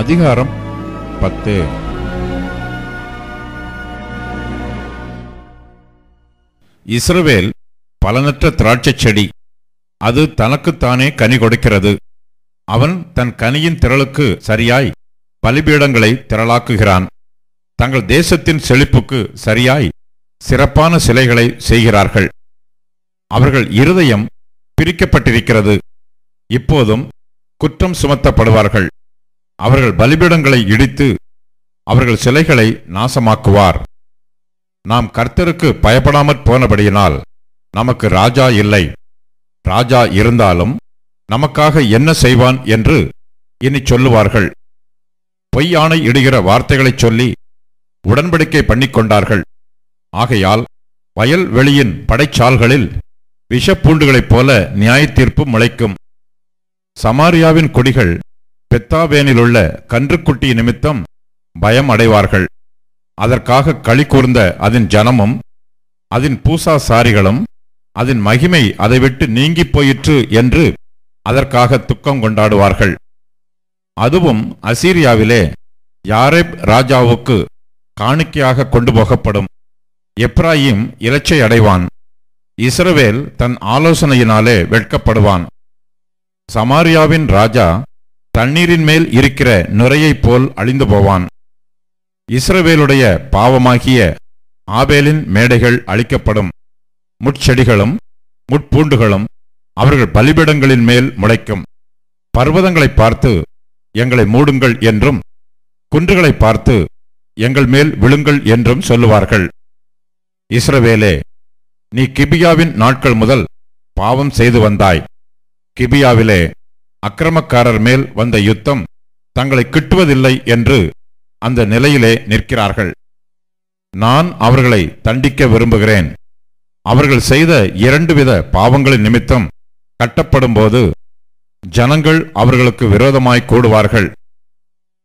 அதிகாரம் 10. இஸ்ரவேல் பலனற்ற திராட்சைச் செடி, அது தனக்குத்தானே கனி கொடுக்கிறது. அவன் தன் கனியின் திரளுக்கு சரியாய் பலிபீடங்களை திரளாக்குகிறான். தங்கள் தேசத்தின் செழிப்புக்கு சரியாய் சிறப்பான சிலைகளை செய்கிறார்கள். அவர்கள் இருதயம் பிரிக்கப்பட்டிருக்கிறது. இப்போதும் குற்றம் சுமத்தப்படுவார்கள். அவர்கள் பலிபீடங்களை இடித்து அவர்கள் சிலைகளை நாசமாக்குவார். நாம் கர்த்தருக்கு பயப்படாமற் போனபடியினால் நமக்கு ராஜா இல்லை. ராஜா இருந்தாலும் நமக்காக என்ன செய்வான் என்று இனி சொல்லுவார்கள். பொய்யானை இடுகிற வார்த்தைகளைச் சொல்லி உடன்படிக்கை பண்ணிக்கொண்டார்கள். ஆகையால் வயல்வெளியின் படைச்சால்களில் விஷப்பூண்டுகளைப் போல நியாய தீர்ப்பு முளைக்கும். சமாரியாவின் குடிகள் பெத்தாவேனிலுள்ள கன்றுக்குட்டி நிமித்தம் பயம் அடைவார்கள். அதற்காக களி கூர்ந்த அதன் ஜனமும் அதன் பூசாசாரிகளும் அதன் மகிமை அதை விட்டு நீங்கிப் போயிற்று என்று அதற்காக துக்கம் கொண்டாடுவார்கள். அதுவும் அசீரியாவிலே யாரேப் ராஜாவுக்கு காணிக்கையாக கொண்டு போகப்படும். எப்ராயிம் இலச்சை அடைவான். இஸ்ரவேல் தன் ஆலோசனையினாலே வெட்கப்படுவான். சமாரியாவின் ராஜா தண்ணீரின் மேல் இருக்கிற நுரையைப் போல் அழிந்து போவான். இஸ்ரவேலுடைய பாவமாகிய ஆபேலின் மேடைகள் அழிக்கப்படும். முட்செடிகளும் முட்பூண்டுகளும் அவர்கள் பலிபீடங்களின் மேல் முளைக்கும். பர்வதங்களை பார்த்து எங்களை மூடுங்கள் என்றும் குன்றுகளை பார்த்து எங்கள் மேல் விழுங்கள் என்றும் சொல்லுவார்கள். இஸ்ரவேலே, நீ கிபியாவின் நாட்கள் முதல் பாவம் செய்து வந்தாய். கிபியாவிலே அக்கிரமக்காரர் மேல் வந்த யுத்தம் தங்களை கிட்டுவதில்லை என்று அந்த நிலையிலே நிற்கிறார்கள். நான் அவர்களை தண்டிக்க விரும்புகிறேன். அவர்கள் செய்த 2 வித பாவங்களின் நிமித்தம் கட்டப்படும்போது ஜனங்கள் அவர்களுக்கு விரோதமாய் கூடுவார்கள்.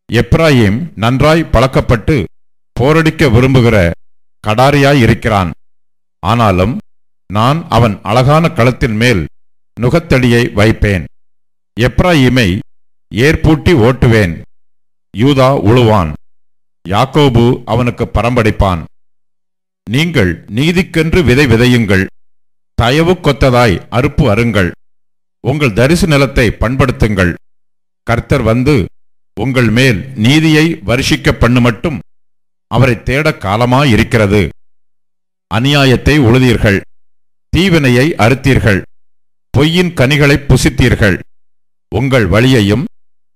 எப்ராயிம் நன்றாய் பழக்கப்பட்டு போரடிக்க விரும்புகிற கடாரியாய் இருக்கிறான். ஆனாலும் நான் அவன் அழகான களத்தின் மேல் நுகத்தடியை வைப்பேன். எப்ராயிமை ஏற்பூட்டி ஓட்டுவேன். யூதா உழுவான். யாக்கோபு அவனுக்கு பரம்படிப்பான். நீங்கள் நீதிக்கென்று விதை விதையுங்கள். தயவு கொத்ததாய் அறுப்பு அருங்கள். உங்கள் தரிசு நிலத்தை பண்படுத்துங்கள். கர்த்தர் வந்து உங்கள் மேல் நீதியை வருஷிக்க பண்ணு மட்டும் அவரை தேட காலமாயிருக்கிறது. அநியாயத்தை உழுதீர்கள். தீவினையை அறுத்தீர்கள். பொய்யின் கனிகளை புசித்தீர்கள். உங்கள் வழியையும்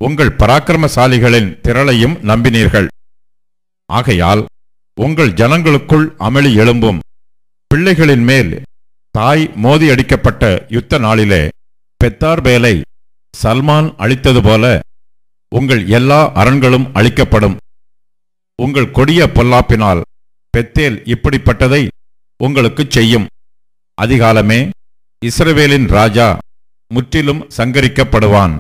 உங்கள் பராக்கிரமசாலிகளின் திரளையும் நம்பினீர்கள். ஆகையால் உங்கள் ஜனங்களுக்குள் அமளி எழும்பும். பிள்ளைகளின் மேல் தாய் மோதி அடிக்கப்பட்ட யுத்த நாளிலே பெத்தார்பேலை சல்மான் அழித்தது போல உங்கள் எல்லா அரண்களும் அழிக்கப்படும். உங்கள் கொடிய பொல்லாப்பினால் பெத்தேல் இப்படிப்பட்டதை உங்களுக்குச் செய்யும். அதிகாலமே இஸ்ரவேலின் ராஜா முற்றிலும் சங்கரிக்கப்படுவான்.